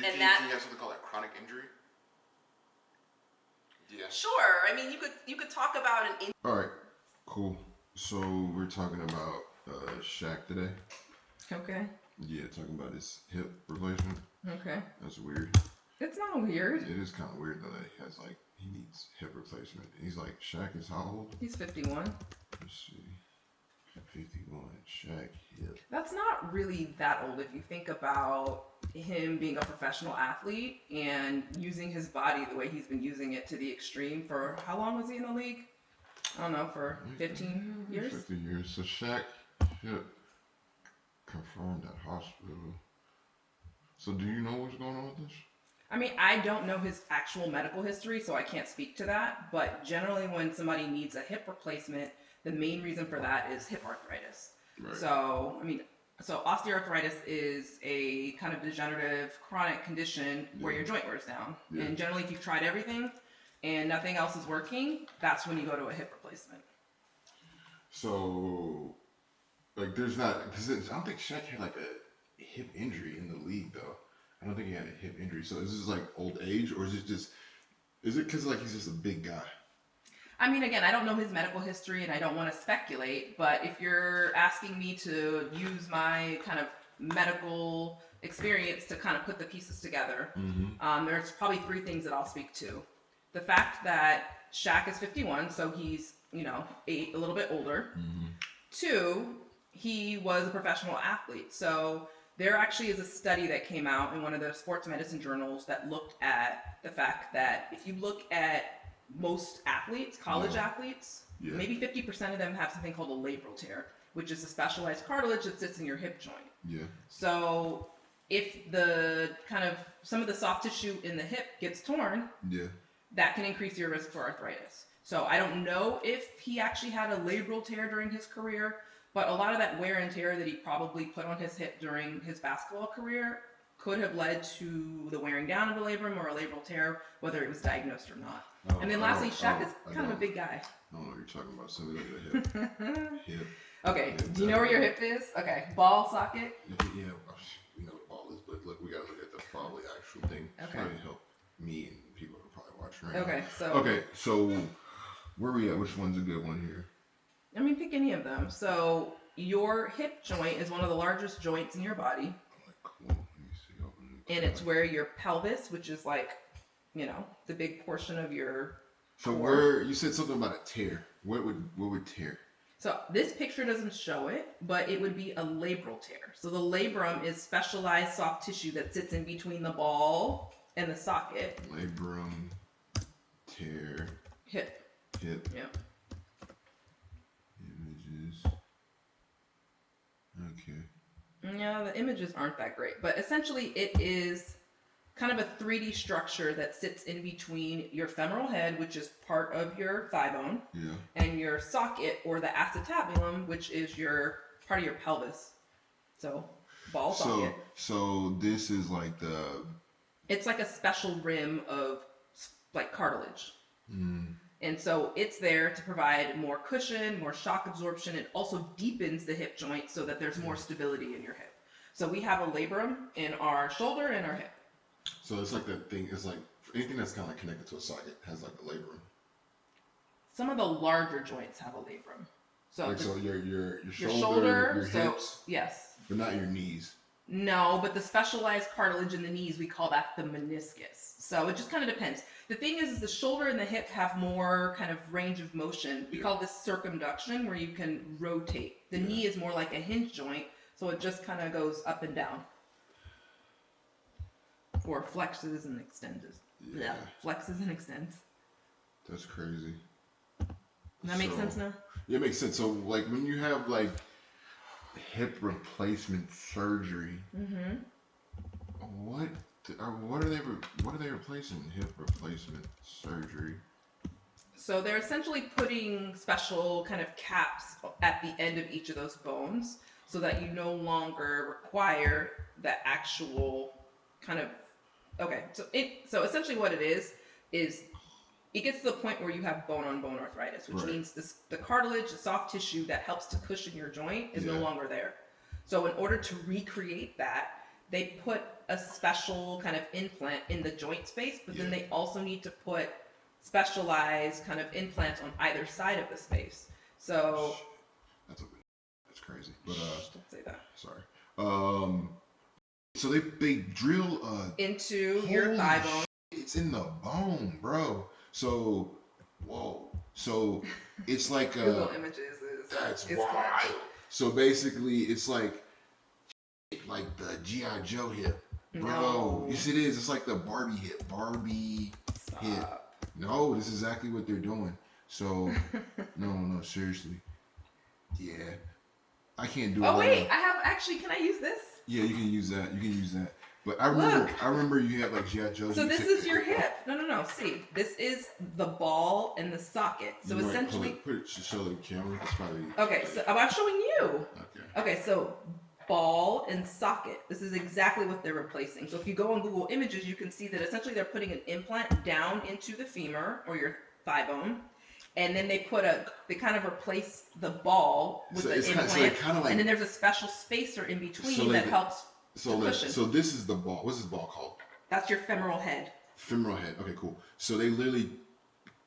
and that you have something called a chronic injury. Yeah. Sure. I mean, you could talk about an injury. All right, cool. So we're talking about Shaq today. Okay. Yeah, talking about his hip replacement. Okay. That's weird. It's not weird. It is kind of weird though that he has like he needs hip replacement. He's like Shaq is how old? He's 51. Let's see. 51. Shaq hip. That's not really that old if you think about him being a professional athlete and using his body the way he's been using it to the extreme for how long was he in the league? I don't know, for 15 years? 50 years. So Shaq hip confirmed at hospital. So do you know what's going on with this? I mean, I don't know his actual medical history, so I can't speak to that. But generally when somebody needs a hip replacement, the main reason for that is hip arthritis. Right. So, I mean, osteoarthritis is a kind of degenerative chronic condition where your joint wears down. Yeah. And generally if you've tried everything and nothing else is working, that's when you go to a hip replacement. So, like, there's not, because I don't think Shaq had like a hip injury in the league though. I don't think he had a hip injury. So is this like old age, or is it because like he's just a big guy? I mean, again, I don't know his medical history and I don't want to speculate, but if you're asking me to use my kind of medical experience to kind of put the pieces together, there's probably three things that I'll speak to. The fact that Shaq is 51, so he's, a little bit older. Mm-hmm. 2, he was a professional athlete. So there actually is a study that came out in one of the sports medicine journals that looked at the fact that if you look at most athletes, college athletes, maybe 50% of them have something called a labral tear, which is a specialized cartilage that sits in your hip joint. Yeah. So if some of the soft tissue in the hip gets torn, that can increase your risk for arthritis. So I don't know if he actually had a labral tear during his career, but a lot of that wear and tear that he probably put on his hip during his basketball career could have led to the wearing down of a labrum or a labral tear, whether it was diagnosed or not. And then lastly, Shaq is kind of a big guy. I don't know what you're talking about. Something like the hip. Hip. Okay, do you know where your hip is? Okay, ball, socket? Yeah, we know what ball is, but look, we gotta look at the probably actual thing. Okay. Probably help me and people who are probably watching right now. Okay, so where are we at? Which one's a good one here? I mean, pick any of them. So your hip joint is one of the largest joints in your body. Cool. Let me see. And it's where your pelvis, which is like, the big portion of your core. Where you said something about a tear. What would tear? So this picture doesn't show it, but it would be a labral tear. So the labrum is specialized soft tissue that sits in between the ball and the socket. Labrum, tear. Hip. Yep. Images. Okay. Yeah, the images aren't that great, but essentially it is kind of a 3D structure that sits in between your femoral head, which is part of your thigh bone, and your socket, or the acetabulum, which is your part of your pelvis. So, ball socket. So this is like it's like a special rim of like cartilage. And so it's there to provide more cushion, more shock absorption. It also deepens the hip joint so that there's more stability in your hip. So we have a labrum in our shoulder and our hip. So it's like that thing, it's like anything that's kind of like connected to a socket has like a labrum. Some of the larger joints have a labrum. So like your shoulder, your hips. Yes. But not your knees. No, but the specialized cartilage in the knees, we call that the meniscus. So it just kind of depends. The thing is the shoulder and the hip have more kind of range of motion. We call this circumduction, where you can rotate. The knee is more like a hinge joint, so it just kind of goes up and down. Or flexes and extends. Yeah, flexes and extends. That's crazy. Does that make sense now? Yeah, it makes sense. So, like, when you have, like, hip replacement surgery, what are they replacing? Hip replacement surgery. So they're essentially putting special kind of caps at the end of each of those bones, so that you no longer require the actual kind of. Okay, so essentially what it is it gets to the point where you have bone-on-bone arthritis, which means the cartilage, the soft tissue that helps to cushion your joint is no longer there. So in order to recreate that, they put a special kind of implant in the joint space, but then they also need to put specialized kind of implants on either side of the space. So that's crazy. But don't say that. sorry. So they drill into your thigh bone. It's in the bone, bro. So whoa. So it's like Google Images that's is wild. correct. So basically, it's like the G.I. Joe hip, bro. No. Yes, it is. It's like the Barbie hip. Hip. No, this is exactly what they're doing. So no, seriously. Yeah, I can't do it. Oh wait, I have actually. Can I use this? Yeah, you can use that. But I remember you had like G.I. Joe. So this is your hip. No. See, this is the ball and the socket. So you essentially, put it to show the camera. It's probably okay. So I'm showing you. Okay. Okay, so ball and socket. This is exactly what they're replacing. So if you go on Google Images, you can see that essentially they're putting an implant down into the femur or your thigh bone, and then they kind of replace the ball with the implant, and then there's a special spacer in between that helps. So this is the ball. What's this ball called? That's your femoral head. Femoral head. Okay, cool. So they literally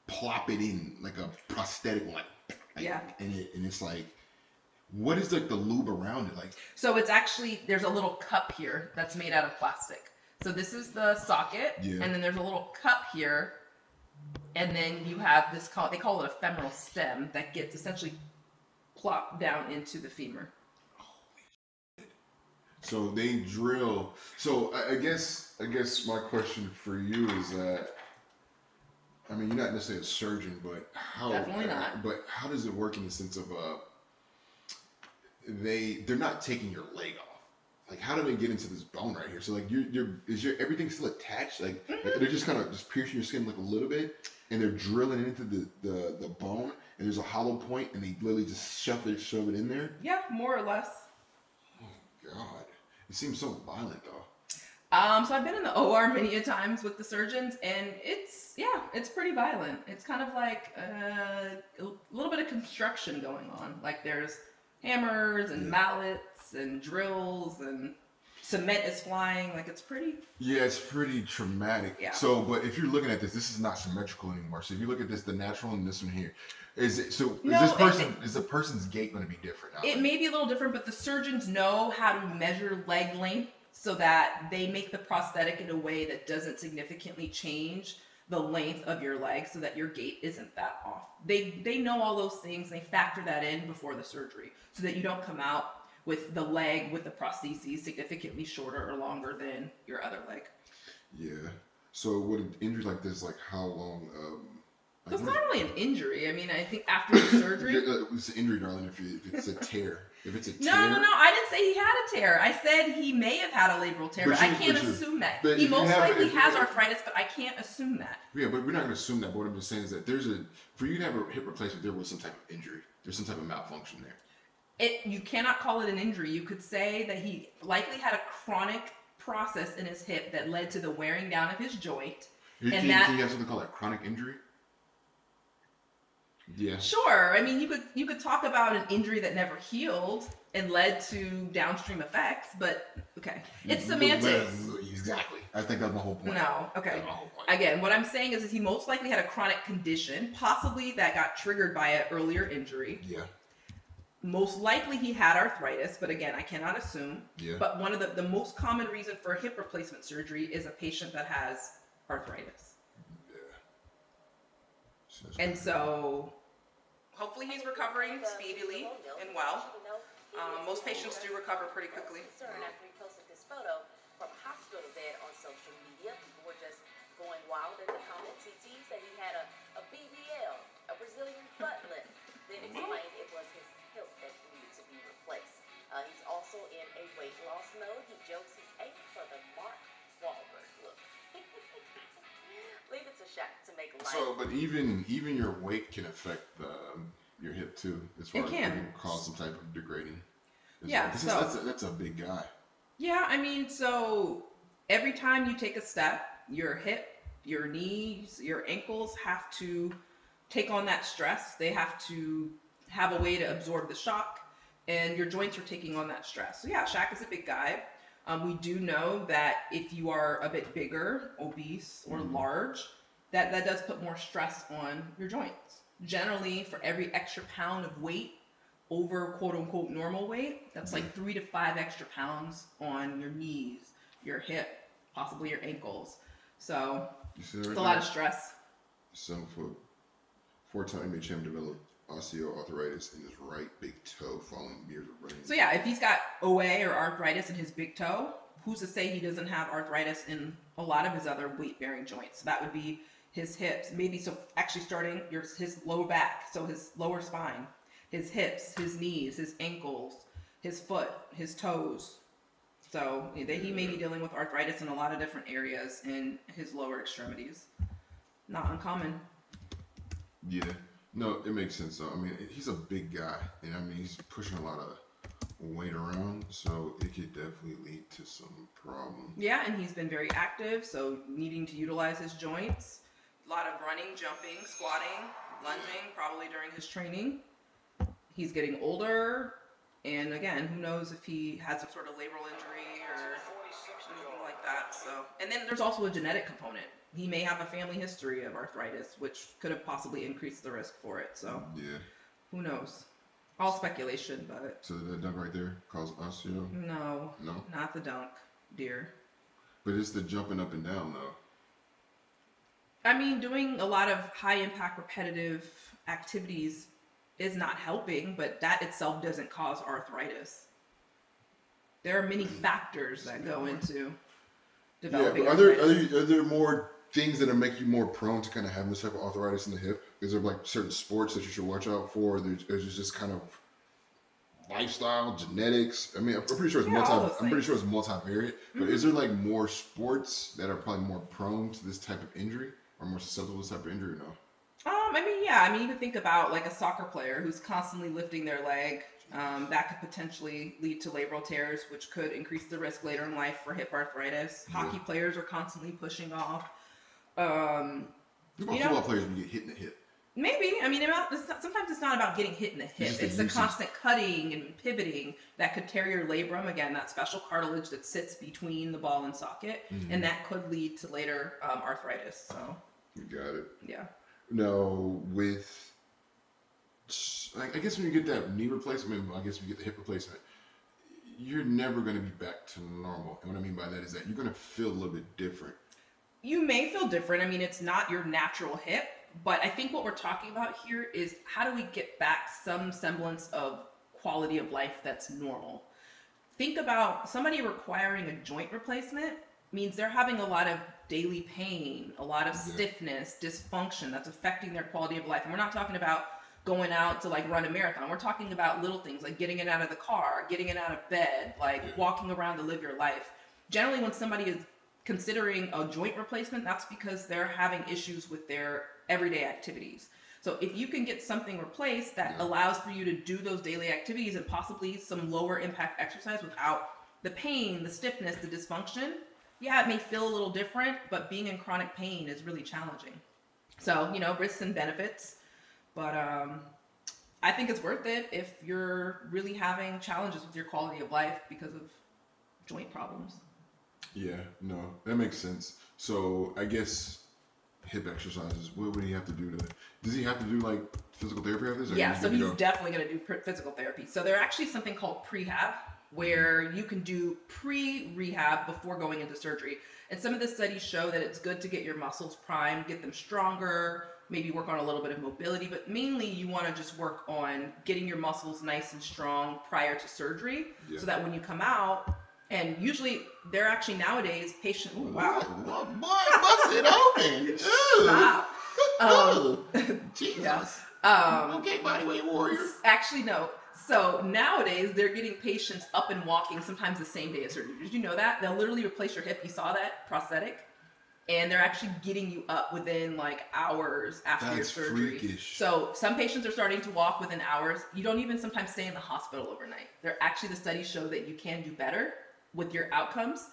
plop it in like a prosthetic one. Yeah. And it's like, what is like the lube around it like? So it's actually, there's a little cup here that's made out of plastic. So this is the socket, and then there's a little cup here, and then you have this they call it a femoral stem that gets essentially plopped down into the femur. So they drill. So I guess my question for you is that, I mean, you're not necessarily a surgeon, but how? Definitely not. But how does it work in the sense of they're not taking your leg off? Like, how do they get into this bone right here? So like, is your everything still attached? Like they're just kind of just piercing your skin like a little bit, and they're drilling into the bone, and there's a hollow point, and they literally just shove it in there. Yeah, more or less. Oh God. It seems so violent, though. So I've been in the OR many a times with the surgeons, and it's pretty violent. It's kind of like a little bit of construction going on. Like there's hammers and mallets and drills and cement is flying. Like it's pretty. Yeah, it's pretty traumatic. Yeah. So, but if you're looking at this is not symmetrical anymore. So if you look at this, the natural and this one here, is the person's gait going to be different now? It may be a little different, but the surgeons know how to measure leg length so that they make the prosthetic in a way that doesn't significantly change the length of your leg so that your gait isn't that off. They know all those things. They factor that in before the surgery so that you don't come out with the leg with the prostheses significantly shorter or longer than your other leg. Yeah. So with an injury like this, like how long? It's not really an injury. I mean, I think after the surgery. It's an injury, darling, if it's a tear. If it's a tear. No. I didn't say he had a tear. I said he may have had a labral tear, but I can't assume that. He most likely has arthritis, but I can't assume that. Yeah, but we're not going to assume that. But what I'm just saying is that for you to have a hip replacement, there was some type of injury. There's some type of malfunction there. You cannot call it an injury. You could say that he likely had a chronic process in his hip that led to the wearing down of his joint. Can you have something called a chronic injury? Yeah. Sure. I mean, you could talk about an injury that never healed and led to downstream effects, but okay. It's semantics. Exactly. I think that's my whole point. No. Okay. Again, what I'm saying is he most likely had a chronic condition, possibly that got triggered by an earlier injury. Yeah. Most likely he had arthritis, but again, I cannot assume. Yeah. But one of the most common reason for hip replacement surgery is a patient that has arthritis. Yeah. And so hopefully he's recovering speedily and well. Most patients do recover pretty quickly. After he posted this photo from a hospital bed on social media, people were just going wild in the comments. He teased that he had a BBL, a Brazilian butt lift, then explained it was his hip that needed to be replaced. He's also in a weight loss mode. He jokes he's aiming for the Mark Wahlberg look. Leave it to Shaq to make life. So, but even your weight can affect your hip too, as far as it can cause some type of degrading. Yeah, that's a big guy. Yeah, I mean, so every time you take a step, your hip, your knees, your ankles have to take on that stress. They have to have a way to absorb the shock, and your joints are taking on that stress. So yeah, Shaq is a big guy. We do know that if you are a bit bigger, obese, or large, that does put more stress on your joints. Generally, for every extra pound of weight over quote unquote normal weight, that's like 3 to 5 extra pounds on your knees, your hip, possibly your ankles. So You see that right it's a lot of stress. 7'4" four-time NBA champ developed osteoarthritis in his right big toe following years of running. So yeah, if he's got OA or arthritis in his big toe, who's to say he doesn't have arthritis in a lot of his other weight-bearing joints? So that would be his hips, maybe. So actually starting his lower back, so his lower spine, his hips, his knees, his ankles, his foot, his toes. So he may be dealing with arthritis in a lot of different areas in his lower extremities. Not uncommon. Yeah. No, it makes sense though. I mean, he's a big guy, and I mean, he's pushing a lot of weight around, so it could definitely lead to some problems. Yeah, and he's been very active, so needing to utilize his joints. A lot of running, jumping, squatting, lunging, probably during his training. He's getting older, and again, who knows if he had some sort of labral injury or anything like that. So, and then there's also a genetic component. He may have a family history of arthritis, which could have possibly increased the risk for it. So, yeah, who knows? All speculation, but so that dunk right there causes osteo? no, No, not the dunk, dear. but it's the jumping up and down though. I mean, doing a lot of high impact repetitive activities is not helping, but that itself doesn't cause arthritis. There are many factors that go into Yeah, developing but arthritis. are there more things that make you more prone to kind of having this type of arthritis in the hip? Is there like certain sports that you should watch out for? There's just kind of lifestyle, genetics. I mean, I'm pretty sure it's Yeah, all those I'm pretty things. sure it's multivariate. But is there like more sports that are probably more prone to this type of injury or more susceptible to this type of injury? Or no. I mean, yeah. I mean, you can think about like a soccer player who's constantly lifting their leg. That could potentially lead to labral tears, which could increase the risk later in life for hip arthritis. Yeah. Hockey players are constantly pushing off. What about football players when you get hit in the hip? Maybe. I mean, sometimes it's not about getting hit in the hip. just It's the the usage. constant cutting and pivoting that could tear your labrum, again, that special cartilage that sits between the ball and socket, and that could lead to later arthritis. So, You got it. yeah. No, with I guess when you get that knee replacement, I guess when you get the hip replacement, you're never going to be back to normal. And what I mean by that is that you're going to feel a little bit different. You may feel different. I mean, it's not your natural hip, but I think what we're talking about here is how do we get back some semblance of quality of life that's normal? Think about somebody requiring a joint replacement means they're having a lot of daily pain, a lot of stiffness, dysfunction that's affecting their quality of life. And we're not talking about going out to like run a marathon. We're talking about little things like getting it out of the car, getting it out of bed, like walking around to live your life. Generally, when somebody is considering a joint replacement, that's because they're having issues with their everyday activities. So if you can get something replaced that allows for you to do those daily activities and possibly some lower impact exercise without the pain, the stiffness, the dysfunction, yeah, it may feel a little different, but being in chronic pain is really challenging. So, risks and benefits. But I think it's worth it if you're really having challenges with your quality of life because of joint problems. Yeah, no, that makes sense. So I guess hip exercises, what would he have to do does he have to do like physical therapy after this? Or Yeah, is he so good to he's go? definitely going to do physical therapy. So there's actually something called prehab where you can do pre-rehab before going into surgery. And some of the studies show that it's good to get your muscles primed, get them stronger, maybe work on a little bit of mobility, but mainly you want to just work on getting your muscles nice and strong prior to surgery so that when you come out, and usually they're actually nowadays patient. Ooh, wow. Boy, bust it open. Stop. Jesus. Yeah. Okay, bodyweight warrior. Actually, no. So nowadays they're getting patients up and walking sometimes the same day of surgery. Did you know that? They'll literally replace your hip. You saw that prosthetic? And they're actually getting you up within like hours after your surgery. Freakish. So some patients are starting to walk within hours. You don't even sometimes stay in the hospital overnight. The studies show that you can do better with your outcomes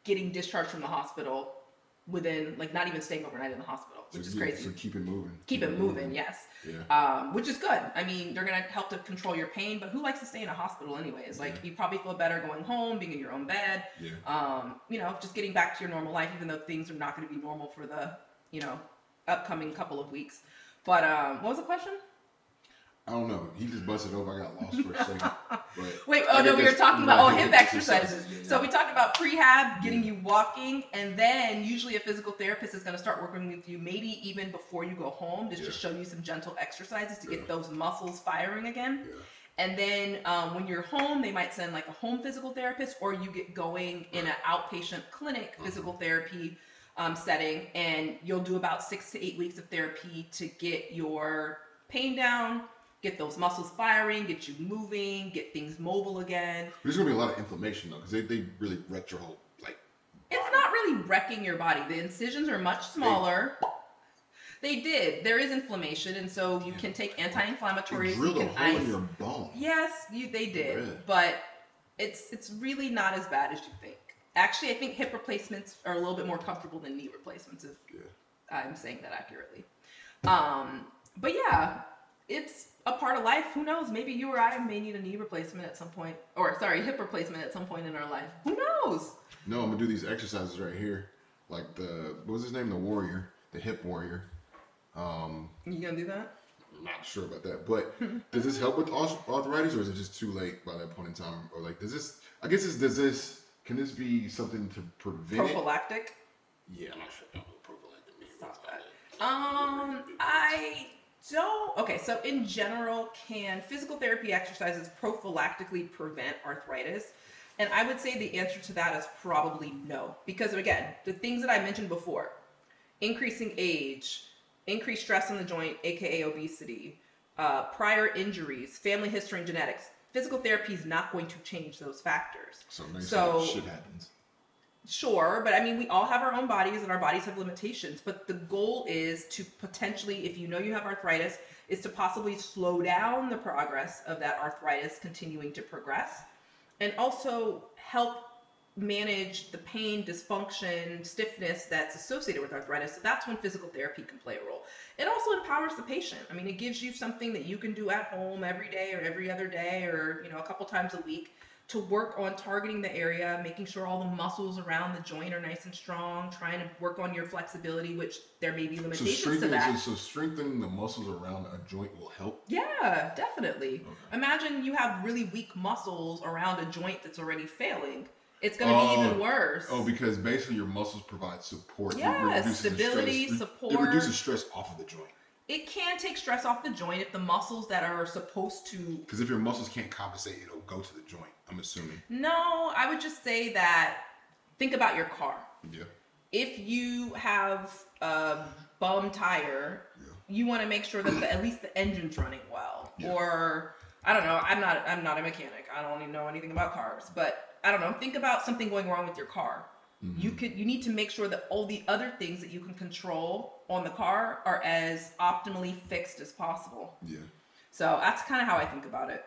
getting discharged from the hospital within, like, not even staying overnight in the hospital, which is crazy. So keep it moving. Keep it moving, yes. Yeah. Which is good. I mean, they're going to help to control your pain, but who likes to stay in a hospital anyways? Like, you probably feel better going home, being in your own bed, you know, just getting back to your normal life, even though things are not going to be normal for the, you know, upcoming couple of weeks. But what was the question? I don't know. He just busted over. I got lost for a second. But Wait, we were talking about hip exercises. Yeah. So we talked about prehab, getting you walking, and then usually a physical therapist is going to start working with you maybe even before you go home, just to show you some gentle exercises to get those muscles firing again. Yeah. And then when you're home, they might send like a home physical therapist, or you get going in an outpatient clinic physical therapy setting, and you'll do about 6 to 8 weeks of therapy to get your pain down, get those muscles firing, get you moving, get things mobile again. There's gonna be a lot of inflammation though, because they really wrecked your whole like. It's not really wrecking your body. The incisions are much smaller. They did. There is inflammation, and so you can take anti-inflammatories. They drilled a hole in your bone. Yes, they did, but it's really not as bad as you think. Actually, I think hip replacements are a little bit more comfortable than knee replacements, if I'm saying that accurately. But yeah, it's a part of life. Who knows? Maybe you or I may need a knee replacement at some point, or sorry, hip replacement at some point in our life. Who knows? No, I'm gonna do these exercises right here, like what was his name? The warrior, the hip warrior. You gonna do that? I'm not sure about that, but does this help with arthritis, or is it just too late by that point in time? Or like, does this? I guess can this be something to prevent prophylactic? Yeah, I'm not sure what prophylactic means. Stop that. I don't. Okay, so in general, can physical therapy exercises prophylactically prevent arthritis? And I would say the answer to that is probably no. Because again, the things that I mentioned before, increasing age, increased stress on the joint, aka obesity, prior injuries, family history and genetics, physical therapy is not going to change those factors. So shit happens. Sure, but I mean, we all have our own bodies and our bodies have limitations, but the goal is to potentially, if you know you have arthritis, is to possibly slow down the progress of that arthritis continuing to progress, and also help manage the pain, dysfunction, stiffness that's associated with arthritis. So that's when physical therapy can play a role. It also empowers the patient. I mean, it gives you something that you can do at home every day or every other day, or, you know, a couple times a week, to work on targeting the area, making sure all the muscles around the joint are nice and strong, trying to work on your flexibility, which there may be limitations to that. So strengthening the muscles around a joint will help? Yeah, definitely. Okay. Imagine you have really weak muscles around a joint that's already failing. It's going to be even worse. Oh, because basically your muscles provide support. Yes, stability, support. It reduces stress off of the joint. It can take stress off the joint if the muscles that are supposed to... Because if your muscles can't compensate, it'll go to the joint, I'm assuming. No, I would just say that, think about your car. Yeah. If you have a bum tire, you want to make sure that at least the engine's running well. Yeah. Or, I don't know, I'm not a mechanic. I don't even know anything about cars. But, I don't know, think about something going wrong with your car. Mm-hmm. You need to make sure that all the other things that you can control on the car are as optimally fixed as possible. Yeah. So that's kind of how I think about it.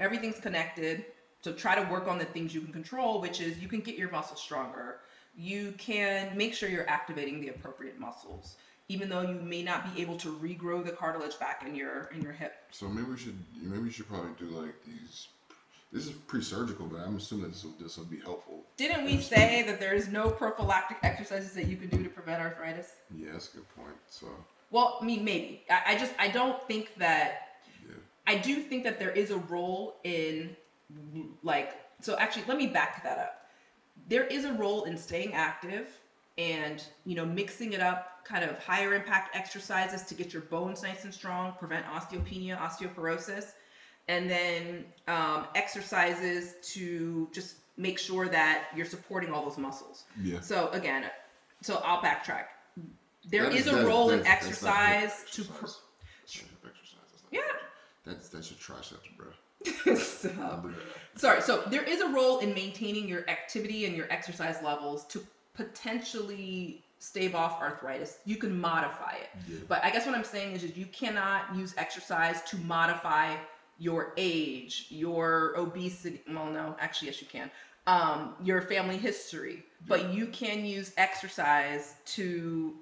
Everything's connected. So try to work on the things you can control, which is you can get your muscles stronger. You can make sure you're activating the appropriate muscles, even though you may not be able to regrow the cartilage back in your hip. So maybe we should probably do like these. This is pre-surgical, but I'm assuming this will be helpful. Didn't we say that there is no prophylactic exercises that you can do to prevent arthritis? Yeah, that's a good point. So. Well, I mean, maybe. I don't think that. Yeah. I do think that there is a role in, like. So actually, let me back that up. There is a role in staying active and, you know, mixing it up, kind of higher impact exercises to get your bones nice and strong, prevent osteopenia, osteoporosis. And then exercises to just make sure that you're supporting all those muscles. Yeah. So again, I'll backtrack. There is a role in exercise to. Yeah. That's your triceps, bro. Sorry. So there is a role in maintaining your activity and your exercise levels to potentially stave off arthritis. You can modify it, but I guess what I'm saying is you cannot use exercise to modify your age, your obesity. Well, no, actually, yes, you can. your family history, but you can use exercise to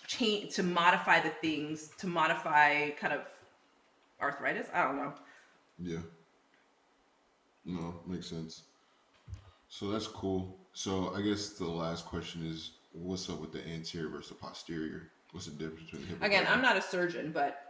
change, to modify the things, to modify kind of arthritis. I don't know. Yeah. No, makes sense. So that's cool. So I guess the last question is, what's up with the anterior versus the posterior? What's the difference between the hip? Again, I'm not a surgeon, but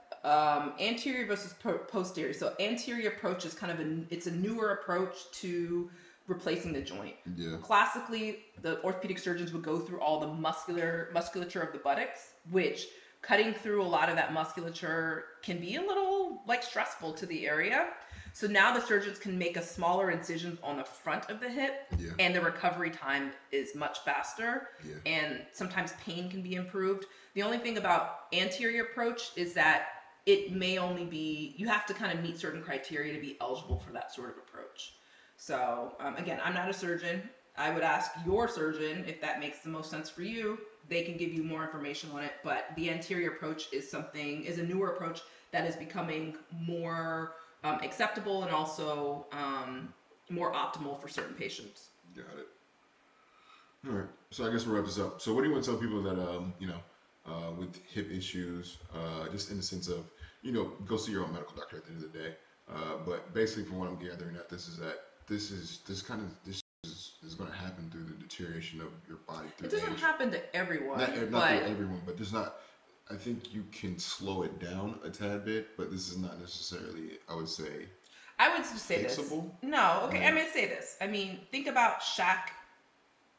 anterior versus posterior. So anterior approach is kind of it's a newer approach to replacing the joint. Yeah. Classically, the orthopedic surgeons would go through all the musculature of the buttocks, which cutting through a lot of that musculature can be a little like stressful to the area. So now the surgeons can make a smaller incision on the front of the hip, Yeah. and the recovery time is much faster, Yeah. and sometimes pain can be improved. The only thing about anterior approach is that it may only be, you have to kind of meet certain criteria to be eligible for that sort of approach. So again, I'm not a surgeon. I would ask your surgeon if that makes the most sense for you. They can give you more information on it, but the anterior approach is a newer approach that is becoming more acceptable and also more optimal for certain patients. Got it. All right. So I guess we'll wrap this up. So what do you want to tell people that with hip issues, just in the sense of, go see your own medical doctor at the end of the day. But basically, from what I'm gathering, this is going to happen through the deterioration of your body. Through It doesn't age. happen to everyone, Not through but everyone, but there's not. I think you can slow it down a tad bit, but this is not necessarily, I would say, I would just say fixable. this. No, okay. Right. I mean, say this. I mean, think about Shaq.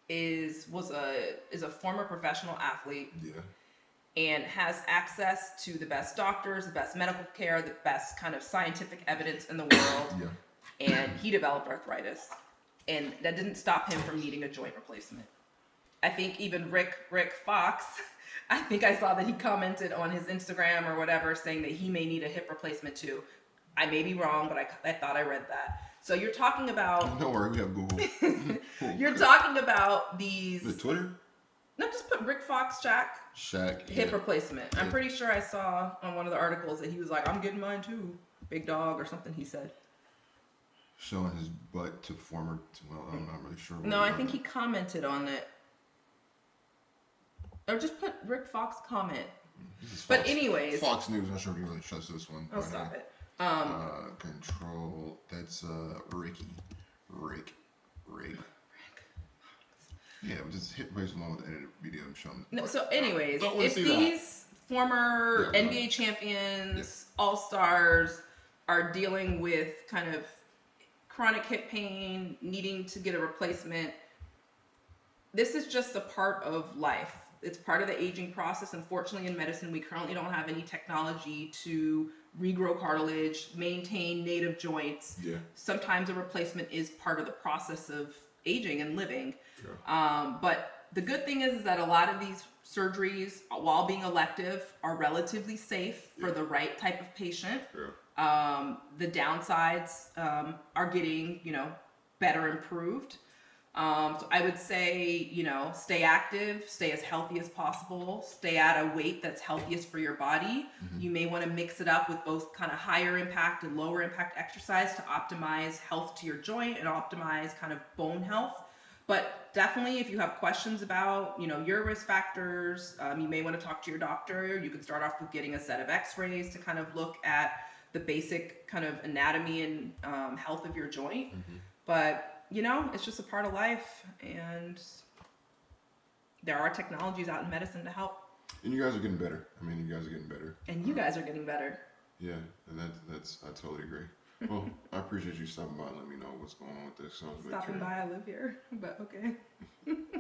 Is a former professional athlete. Yeah. And has access to the best doctors, the best medical care, the best kind of scientific evidence in the world. Yeah. And he developed arthritis, and that didn't stop him from needing a joint replacement. I think even Rick Fox, I think I saw that he commented on his Instagram or whatever saying that he may need a hip replacement too. I may be wrong, but I thought I read that. So you're talking about... Don't worry, we have Google. You're talking about these... The Twitter? No, just put Rick Fox, Shaq, hip replacement. I'm pretty sure I saw on one of the articles that he was like, I'm getting mine too. Big dog or something he said. Showing his butt to former... Well, I'm not really sure. No, I think he commented on it. Or just put Rick Fox comment. But anyways... Fox News, I'm not sure if you really trust this one. Oh, stop it. Control... That's Ricky. Rick. Yeah, just hit place along with the edited video I'm showing. No, so anyways, Don't wanna if see these former Yeah, NBA champions, all-stars are dealing with kind of chronic hip pain, needing to get a replacement, this is just a part of life. It's part of the aging process. Unfortunately, in medicine, we currently don't have any technology to regrow cartilage, maintain native joints. Yeah. Sometimes a replacement is part of the process of aging and living. Yeah. But the good thing is that a lot of these surgeries, while being elective, are relatively safe for the right type of patient. Yeah. The downsides are getting, better improved. So I would say, stay active, stay as healthy as possible, stay at a weight that's healthiest for your body. Mm-hmm. You may want to mix it up with both kind of higher impact and lower impact exercise to optimize health to your joint and optimize kind of bone health. But definitely, if you have questions about, your risk factors, you may want to talk to your doctor. You could start off with getting a set of x-rays to kind of look at the basic kind of anatomy and health of your joint. Mm-hmm. But, it's just a part of life, and there are technologies out in medicine to help. And you guys are getting better. You guys are getting better. And you guys are getting better. Yeah, and that's I totally agree. Well, I appreciate you stopping by and letting me know what's going on with this. Stopping by, I live here, but okay.